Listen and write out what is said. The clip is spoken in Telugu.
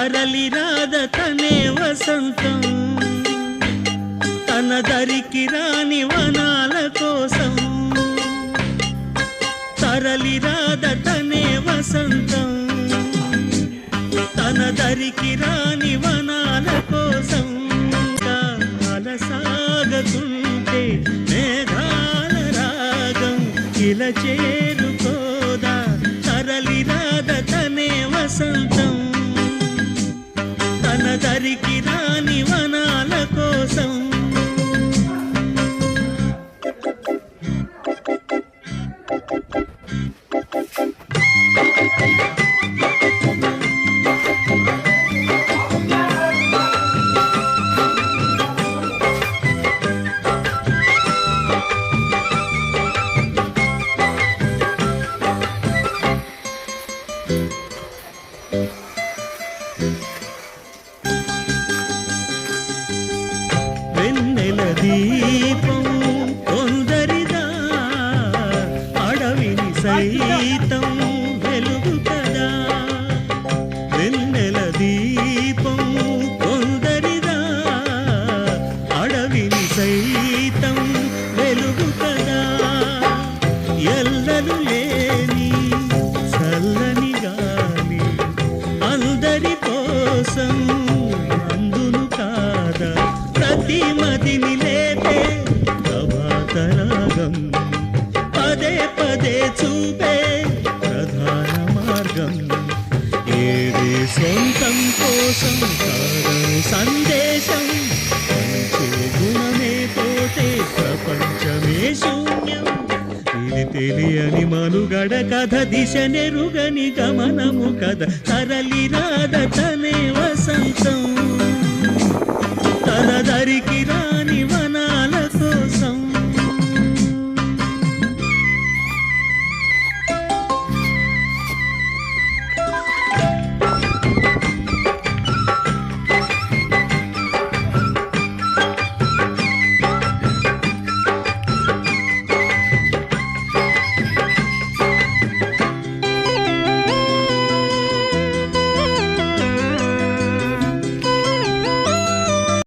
తరలి రాద తనే వసంతం తన దరికి రాని వనాల కోసం తరలి రాద తనే వసంతం తన దరికి రాని వనాల కోసం అలసాగతుంటే మేఘాల రాగం ఇలా చేరుకోదా తరలి రాద తనే వసంతం తన దరికి రాని వనాల కోసం వెన్నెల దీపం కొందరిదా అడవిని సైతం వెలుగు కదా వెన్నెల దీపం కొందరిదా అడవిని సైతం వెలుగు కదా ఎల్లలు లేని చల్లని గాలి అందరి కోసం అందును కాదా ప్రతి మదిని లేపే ప్రభాతరాగం పదే పదే చూపే ప్రధాన మార్గం ఏదే సొంతం కోసం కాదని సందేశం పంచే గుణమే పోతే ప్రపంచమే శూన్యం ఇది తెలియని మనుగడ కథ దిశ నెరుగని గమనము కథ తరలి రాద తనే వసంతం తన దరికి రాని